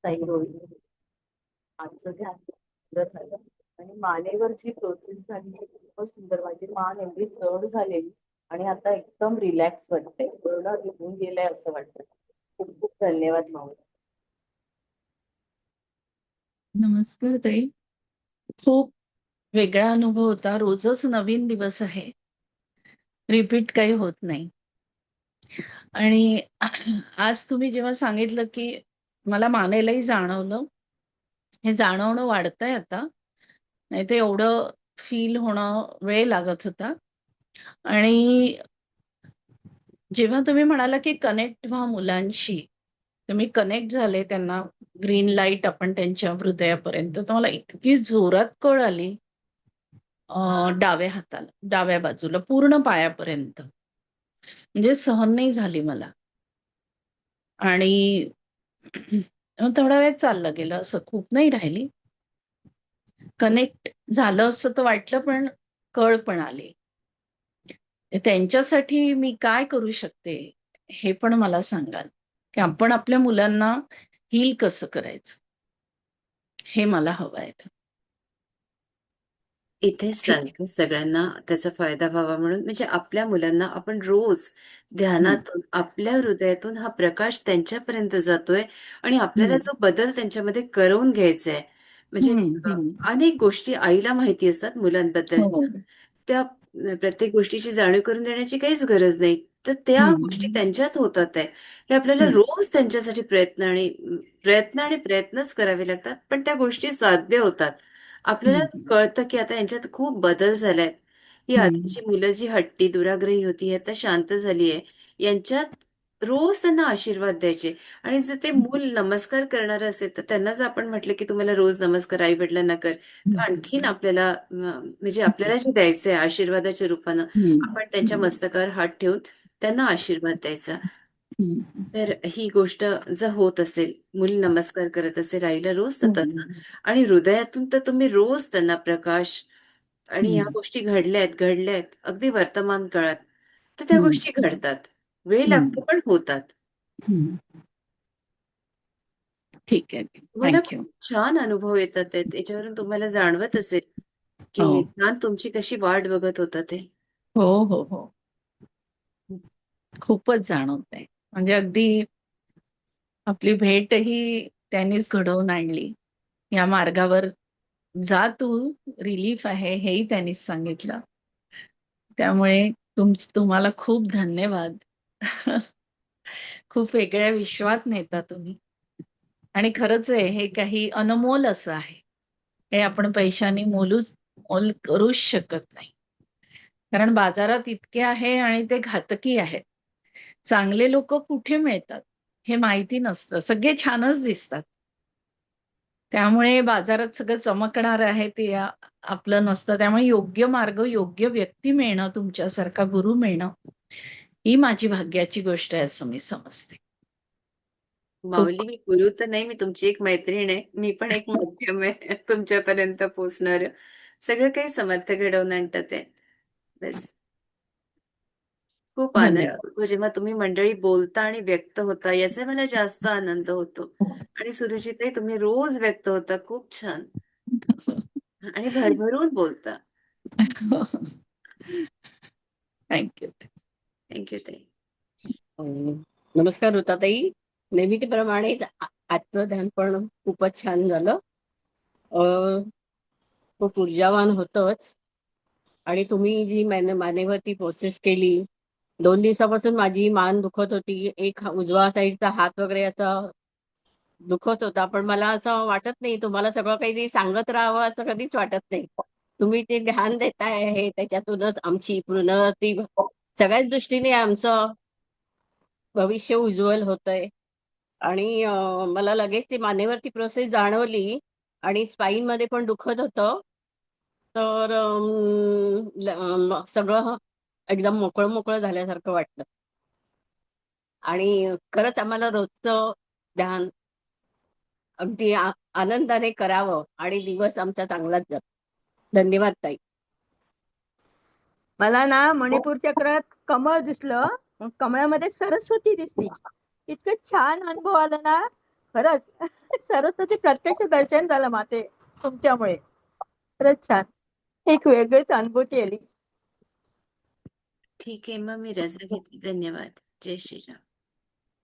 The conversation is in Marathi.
ताई रोहिणी. आजचं ध्यान सुंदर झालं आणि मानेवर जी प्रोसेस झाली ती खूपच सुंदर. माझी मान एवढी जड झालेली आणि आता एकदम रिलॅक्स वाटतंय, पूर्ण निघून गेलंय असं वाटतं. खूप खूप धन्यवाद माऊ. नमस्कार ताई. खूप वेगळा अनुभव होता. रोजच नवीन दिवस आहे. रिपीट काही होत नाही. आणि आज तुम्ही जेव्हा सांगितलं की मला मानेलाही जाणवलं, हे जाणवणं वाढतंय आता. नाही तर एवढं फील होणं वेळ लागत होता. आणि जेव्हा तुम्ही म्हणाला की कनेक्ट व्हा मुलांशी, तर मी कनेक्ट झाले त्यांना. ग्रीन लाईट आपण त्यांच्या हृदयापर्यंत, तर मला इतकी जोरात कळ आली डाव्या हाताला, डाव्या बाजूला पूर्ण पायापर्यंत. म्हणजे सहन नाही झाली मला. आणि थोडा वेळ चाललं गेलं, असं खूप नाही राहिली. कनेक्ट झालं असं तर वाटलं, पण कळ पण आली. त्यांच्यासाठी मी काय करू शकते हे पण मला सांगाल, की आपण आपल्या मुलांना हील कसं करायचं, हे मला हवं आहे. इथेच ठीक आहे. सांगते सगळ्यांना त्याचा फायदा व्हावा म्हणून, म्हणजे आपल्या मुलांना आपण रोज हम्म, ध्यानातून आपल्या हृदयातून हा प्रकाश त्यांच्यापर्यंत जातोय आणि आपल्याला हम्म, जो बदल त्यांच्यामध्ये करवून घ्यायचा आहे. म्हणजे हम्म, हम्म. अनेक गोष्टी आईला माहिती असतात मुलांबद्दल. हो. त्या प्रत्येक गोष्टीची जाणीव करून देण्याची काहीच गरज नाही. तर त्या गोष्टी हम्म, त्यांच्यात होतात आहे. हे आपल्याला हम्म, रोज त्यांच्यासाठी प्रयत्नच करावे लागतात. पण त्या गोष्टी साध्य होतात. आपल्याला हम्म, कळतं की आता यांच्यात खूप बदल झालायत. ही हम्म, आधीची मुलं जी हट्टी, दुराग्रही होती, आता शांत झाली आहे. यांच्यात रोज त्यांना आशीर्वाद द्यायचे. आणि जर ते मूल नमस्कार करणारं असेल, तर त्यांना जर आपण म्हटलं की तुम्हाला रोज नमस्कार आई-वडिलांना कर, तर आणखीन आपल्याला म्हणजे आपल्याला जे द्यायचंय आशीर्वादाच्या रूपानं, हम्म, आपण त्यांच्या मस्तकावर हात ठेवून त्यांना आशीर्वाद द्यायचा. हम्म, तर ही गोष्ट जर होत असेल, मूल नमस्कार करत असेल आईला रोज, तर तसं. हम्म, आणि हृदयातून तर तुम्ही रोज त्यांना प्रकाश आणि ह्या हम्म, गोष्टी घडल्यात अगदी वर्तमान काळात, तर त्या हम्म, गोष्टी घडतात. वेळ लागतो हम्म, पण होतात. हम्म. ठीक आहे. तुम्हाला थँक्यू. खूप छान अनुभव येतात आहेत. याच्यावरून तुम्हाला जाणवत असेल, हो, की ज्ञान तुमची कशी वाट बघत होतं ते. हो, हो, हो. खूपच जाणवतंय. म्हणजे अगदी आपली भेटही त्यांनीच घडवून आणली. या मार्गावर जा तू, रिलीफ आहे हेही त्यांनीच सांगितलं. त्यामुळे तुम्हाला खूप धन्यवाद. खूप वेगळ्या विश्वात नेता तुम्ही. आणि खरंच आहे, हे काही अनमोल असं आहे. हे आपण पैशाने मोल करूच शकत नाही. कारण बाजारात इतके आहे आणि ते घातकी आहेत. चांगले लोक कुठे मिळतात हे माहिती नसतं. सगळे छानच दिसतात. त्यामुळे बाजारात सगळं चमकणार आहे ते आपलं नसतं. त्यामुळे योग्य मार्ग, योग्य व्यक्ती मिळणं, तुमच्यासारखा गुरु मिळणं, ही माझी भाग्याची गोष्ट आहे असं मी समजते. खूप माऊली, मी गुरु तर नाही, मी तुमची एक मैत्रीण आहे. मी पण एक माध्यम आहे तुमच्यापर्यंत पोहोचणारं. सगळं काही समर्थ घडवून आणतात आहे. बस. खूप आनंद धन्यवाद. होतो जेव्हा तुम्ही मंडळी बोलता आणि व्यक्त होता, याचा मला जास्त आनंद होतो. आणि सुरुचिताई, तुम्ही रोज व्यक्त होता. खूप छान. आणि भरभरून बोलता. थँक्यू. थँक यू ताई. नमस्कार ऋताताई. नेहमीप्रमाणेच आजचं ध्यान पण खूपच छान झालं. अ, खूप ऊर्जावान होतंच. आणि तुम्ही जी मानेवरती प्रोसेस केली, 2 दिवसापासून माझी मान दुखत होती. एक उजवा साईडचा हात वगैरे असा दुखत होता. पण मला असं वाटत नाही तुम्हाला सगळं काही सांगत राहावं असं कधीच वाटत नाही. तुम्ही ते ध्यान देताय हे त्याच्यातूनच आमची पूर्ण ती सगळ्याच दृष्टीने आमचं भविष्य उज्ज्वल होतंय. आणि मला लगेच ती मानेवरती प्रोसेस जाणवली आणि स्पाईनमध्ये पण दुखत होतं. तर सगळं एकदम मोकळं-मोकळं झाल्यासारखं वाटलं. आणि खरंच आम्हाला रोजचं ध्यान अगदी आनंदाने करावं आणि दिवस आमचा चांगलाच जातो. धन्यवाद ताई. मला ना मणिपूर चक्रात कमळ दिसलं. कमळामध्ये सरस्वती दिसली. इतकं छान अनुभव आला ना. खरंच सरस्वती प्रत्यक्ष दर्शन झालं माते तुमच्यामुळे. खरंच छान. एक वेगळीच अनुभूती आली. ठीक आहे, मग मी रजा घेते. धन्यवाद. जय श्रीराम.